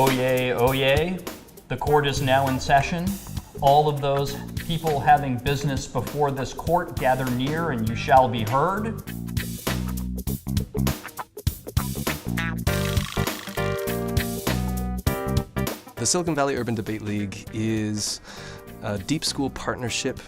Oyez, oyez. The court is now in session. All of those people having business before this court, gather near and you shall be heard. The Silicon Valley Urban Debate League is a deep school partnership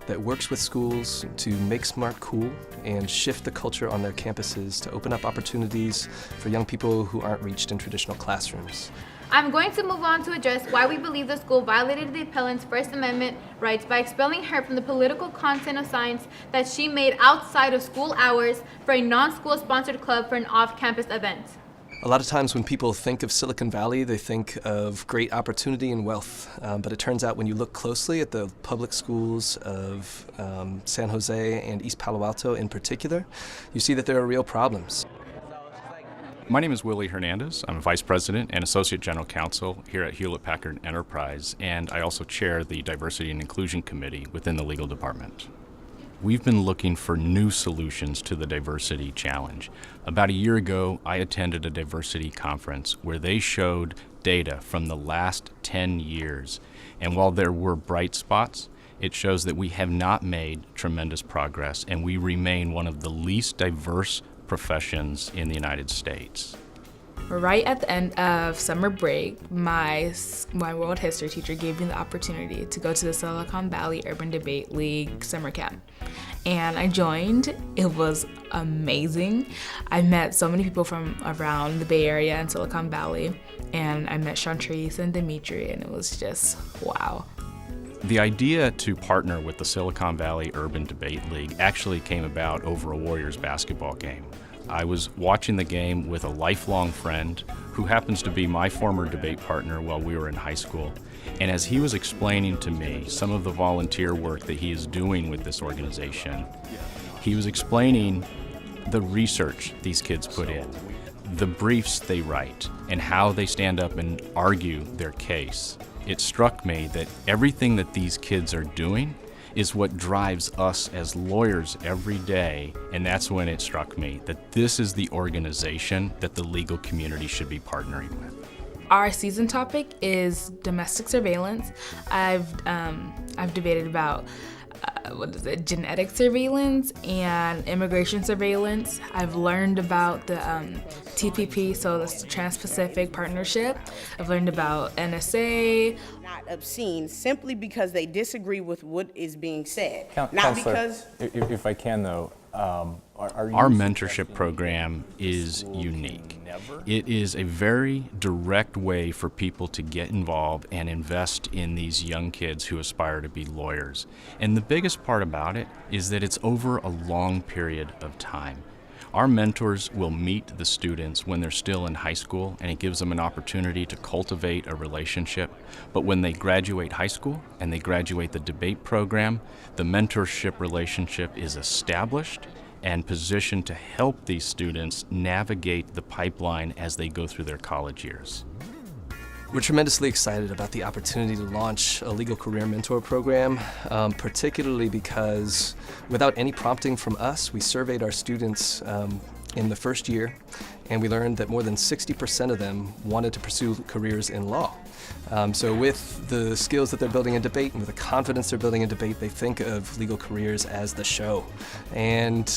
that works with schools to make smart cool and shift the culture on their campuses to open up opportunities for young people who aren't reached in traditional classrooms. I'm going to move on to address why we believe the school violated the appellant's First Amendment rights by expelling her from the political content of science that she made outside of school hours for a non-school sponsored club for an off-campus event. A lot of times when people think of Silicon Valley, they think of great opportunity and wealth. But it turns out when you look closely at the public schools of San Jose and East Palo Alto in particular, you see that there are real problems. My name is Willie Hernandez. I'm Vice President and Associate General Counsel here at Hewlett-Packard Enterprise, and I also chair the Diversity and Inclusion Committee within the legal department. We've been looking for new solutions to the diversity challenge. About a year ago, I attended a diversity conference where they showed data from the last 10 years. And while there were bright spots, it shows that we have not made tremendous progress, and we remain one of the least diverse professions in the United States. Right at the end of summer break, my world history teacher gave me the opportunity to go to the Silicon Valley Urban Debate League summer camp. And I joined. It was amazing. I met so many people from around the Bay Area and Silicon Valley, and I met Chantrice and Dimitri, and it was just wow. The idea to partner with the Silicon Valley Urban Debate League actually came about over a Warriors basketball game. I was watching the game with a lifelong friend who happens to be my former debate partner while we were in high school. And as he was explaining to me some of the volunteer work that he is doing with this organization, he was explaining the research these kids put in, the briefs they write, and how they stand up and argue their case. It struck me that everything that these kids are doing is what drives us as lawyers every day, and that's when it struck me that this is the organization that the legal community should be partnering with. Our season topic is domestic surveillance. I've debated about genetic surveillance and immigration surveillance. I've learned about the TPP, so that's the Trans-Pacific Partnership. I've learned about NSA. Not obscene simply because they disagree with what is being said. Not Counselor, because. If I can though, Our mentorship program is unique. It is a very direct way for people to get involved and invest in these young kids who aspire to be lawyers. And the biggest part about it is that it's over a long period of time. Our mentors will meet the students when they're still in high school, and it gives them an opportunity to cultivate a relationship. But when they graduate high school and they graduate the debate program, the mentorship relationship is established and positioned to help these students navigate the pipeline as they go through their college years. We're tremendously excited about the opportunity to launch a legal career mentor program, particularly because without any prompting from us, we surveyed our students in the first year, and we learned that more than 60% of them wanted to pursue careers in law. So with the skills that they're building in debate and with the confidence they're building in debate, they think of legal careers as the show. And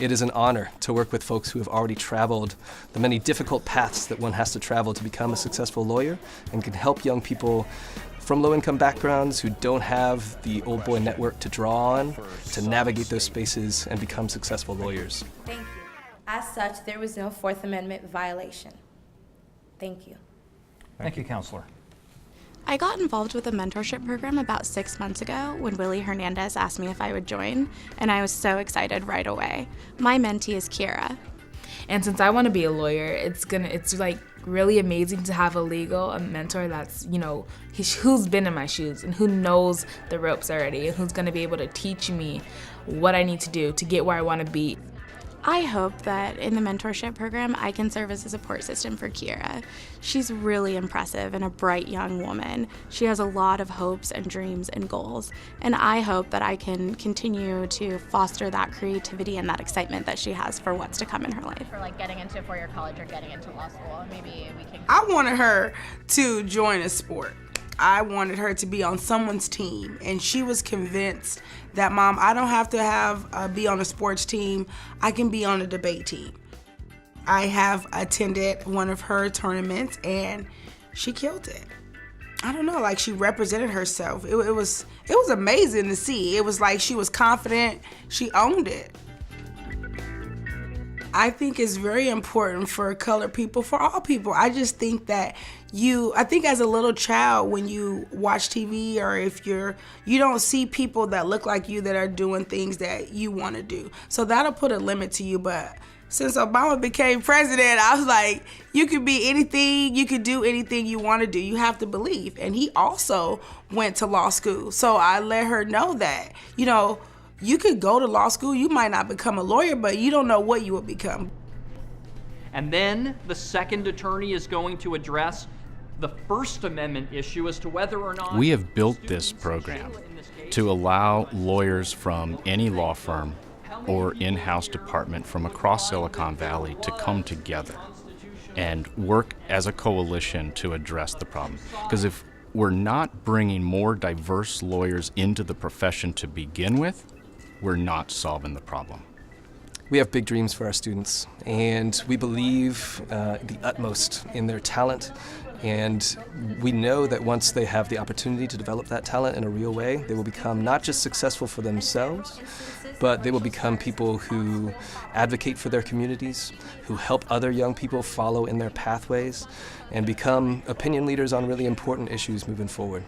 it is an honor to work with folks who have already traveled the many difficult paths that one has to travel to become a successful lawyer, and can help young people from low-income backgrounds who don't have the old boy network to draw on to navigate those spaces and become successful lawyers. Thank you. As such, there was no Fourth Amendment violation. Thank you. Thank you, Counselor. I got involved with a mentorship program about 6 months ago when Willie Hernandez asked me if I would join, and I was so excited right away. My mentee is Kira. And since I want to be a lawyer, it's like really amazing to have a mentor that's, who's been in my shoes and who knows the ropes already and who's going to be able to teach me what I need to do to get where I want to be. I hope that in the mentorship program, I can serve as a support system for Kiera. She's really impressive and a bright young woman. She has a lot of hopes and dreams and goals, and I hope that I can continue to foster that creativity and that excitement that she has for what's to come in her life. For like getting into four-year college or getting into law school, maybe we can. I wanted her to join a sport. I wanted her to be on someone's team, and she was convinced that, Mom, I don't have to be on a sports team. I can be on a debate team. I have attended one of her tournaments, and she killed it. I don't know, like she represented herself. It was amazing to see. It was like she was confident. She owned it. I think it's very important for colored people, for all people. I just think that I think as a little child, when you watch TV or if you don't see people that look like you that are doing things that you want to do. So that'll put a limit to you. But since Obama became president, I was like, you could be anything, you could do anything you want to do. You have to believe. And he also went to law school. So I let her know that, you could go to law school, you might not become a lawyer, but you don't know what you will become. And then the second attorney is going to address the First Amendment issue as to whether or not... We have built this program to allow lawyers from any law firm or in-house department from across Silicon Valley to come together and work as a coalition to address the problem. Because if we're not bringing more diverse lawyers into the profession to begin with, we're not solving the problem. We have big dreams for our students, and we believe the utmost in their talent, and we know that once they have the opportunity to develop that talent in a real way, they will become not just successful for themselves, but they will become people who advocate for their communities, who help other young people follow in their pathways, and become opinion leaders on really important issues moving forward.